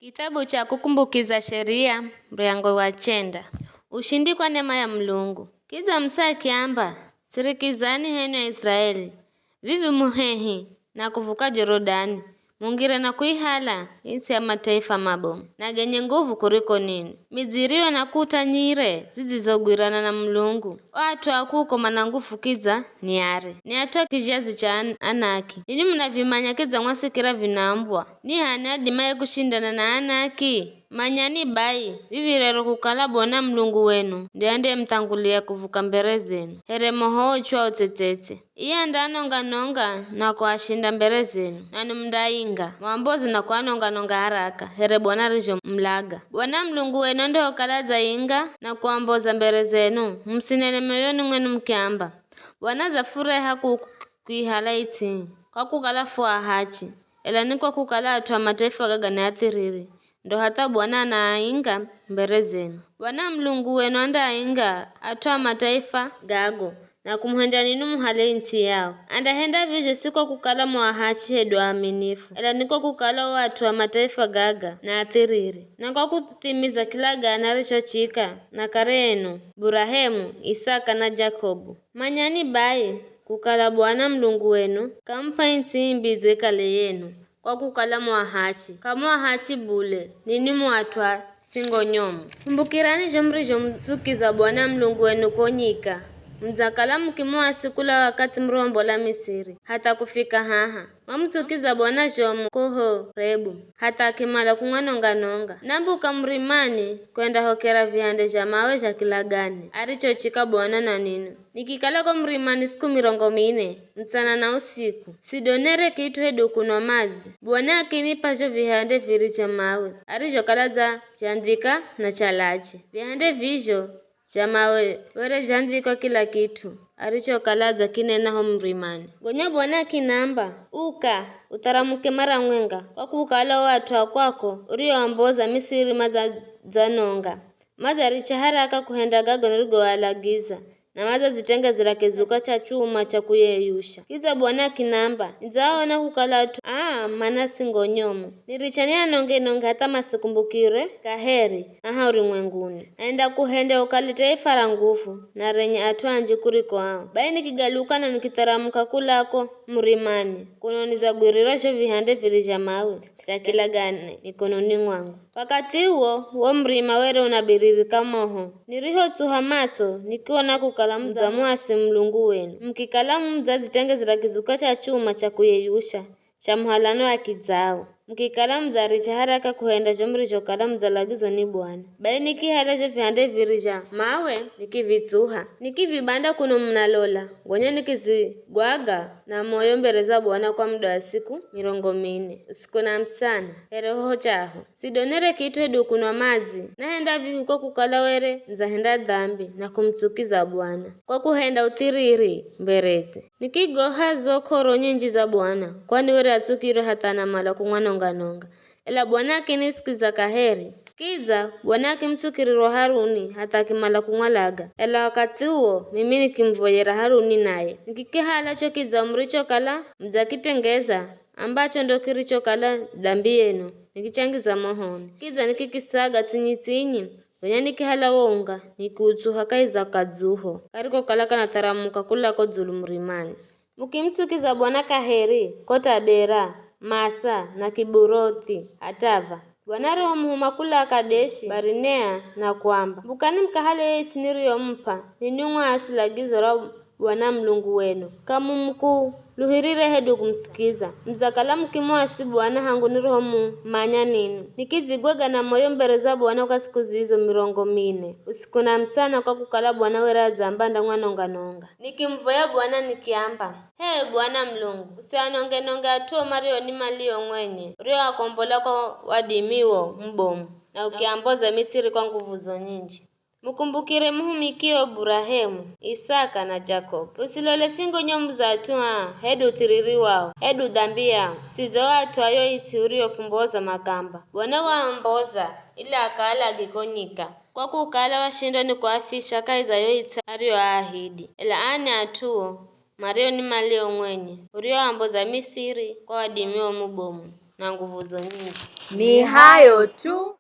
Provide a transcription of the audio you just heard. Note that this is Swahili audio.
Kitabu cha kukumbukiza sheria mriango wa chenda. Ushindi kwa neema ya Mlungu. Kiza msaa kiamba sirikizani henu ya Israeli vivi muhehi na kuvuka Jorodani mungire na kuihala insi ya mataifa mabomu na genye nguvu kuliko nini miziriwe na kuta nyire zizizogwirana na Mlungu watu akuko manangufu kiza ni are ni atoa kijazi cha Anaki nini mnavimanya kiza mwasikira vinambwa ni hani adimaye kushindana na Anaki manyani bai vivi rero kukala bona Mlungu wenu ndiande mtangulia kuvuka mbere zenu here moho chwa utetete iya ndanonga na kuashinda mbere zenu nanu mdainga mwambozi na kuanonga haraka here bwana rijo mlaga bwana Mlungu wenu ndio kalaza inga na kuamboza mbere zenu msinene moyoni mwenu mkiamba bwana za furaha kuihalaiti kwa kukala fua hachi ela ni kwa kukala atwa mataifa gaga na athiriri ndo hata bwana anainga mbere zenu bwana Mlungu wenu andainga atwa mataifa gago na kumuhenda ninu muhale inti yao andahenda vizho siko kukala mwahachi hedu aminifu ela niko kukala watu wa mataifa gaga na athiriri na kwa kutimiza kila gana alichochika na karenu Burahemu Isaka na Jakobu manyani bai kukala bwana Mlungu wenu kampa inti imbize kale yenu kwa kukala mwahachi kama wahachi bule nini mwatwa singo nyomu kumbukirani jomrijo mzukiza bwana Mlungu wenu konyika mzakala mkimwa sikula wakati mrombo la Misiri hata kufika haha mamtukiza bwana jomu koho rebu hata kimala kungwanonga nambuka mrimani kwenda hokera vihande ja mawe ja kilagani arichochika bwana na ninu nikikala kwa mrimani siku 40 mchana na usiku sidonere kitu hedu kunwa mazi bwana akinipa jo vihande viri cha mawe arijokalaza jandika na chalache vihande vijo chamawe were jandiko kila kitu arichokalaza kinena ho mrimani gonya bwana kinamba uka utaramuke mara mwenga kwa kukala watu kwako urioamboza Misiri maza zanonga maza richa haraka kuhenda gago nirigo walagiza na maza zitenga zirakezuka cha chuma cha kuyeyusha kiza bwana kinamba nzaona kukala tu mana singo nyomu nirichania nonge hata masikumbukire kaheri aha urimwenguni aenda kuhende ukali taifa la nguvu na renye atwanji kuriko hao baini kigaluka na nikitaramuka kulako mrimani kunoniza gwirirasho vihande virija mawe cha kila gane mikononi mwangu wakati huo mrima were unabiririka moho niriho tuhamato nikiona kukala mzamuasi Mlungu wenu mkikalamu mzazi tenge zirakizuka cha chuma cha kuyeyusha cha mhalano wa kizao mkikalamu zaricha haraka kuhenda jomrijo kalamu zalagizo ni bwana baini kihalaje vihande virija mawe nikivitsuha nikivibanda kuno mnalola ngonya nikizigwaga na moyo mbereza bwana kwa muda wa siku 40 usiku na msana heroho chaho sidonere kitu hedu kunwa mazi nahenda vihuko kukala were mzahenda dhambi na kumtukiza bwana kwa kuhenda utiriri mberezi nikigoha zokoro nyinji za bwana kwani were atukiro hata na mala kungwanonga ela bwana kinisikiza kaheri kiza bwana akimtukiriro Haruni hata kimala kungwalaga ela wakati huo mimi nikimvoyera Haruni naye nikikihala chokiza umricho kala mzakitengeza ambacho ndo kiricho kala dhambi yenu nikichangiza mohoni kiza nikikisaga tinyi gonya nikihala wonga nikuutsuha kaiza kadzuho kariko kala kana taramuka kulako dzulu mrimani mukimtukiza bwana kaheri kota bera Masa na Kiburoti atava bwana roho muhuma kula Kadeshi Barinea na kwamba bukani mkahale isiniriyo mpa ninyungwa asilagizo ra bwana Mlungu wenu kamu mkuu luhirire hedu kumsikiza mzakala mkimwasi bwana hangu ni roho manya ninu nikizigwega na moyo mbereza bwana kwa siku zizo 40 usiku na mchana kwa kukala bwana wera zambanda ngwanonga nikimvoya bwana nikiamba bwana Mlungu usianonge atuo mario ni malio mwenye rio akombola kwa wadimiwo mbomu na ukiamboza Misiri kwa nguvu zonyinji mukumbukire muhumikio Burahemu Isaka na Jakob usilole singo nyomu za tuha hedu tiriri wao hedu dhambi yao sizo watu ayo iti urio fumboza makamba bwana waamboza ila akala gikonyika kwa kukala washindo ni kuafisha kaiza yo iti ario ahidi ila ane atuo mario ni malio mwenye urio amboza Misiri kwa wadimiwo mubomu na nguvu zo nyingi. Ni hayo tu.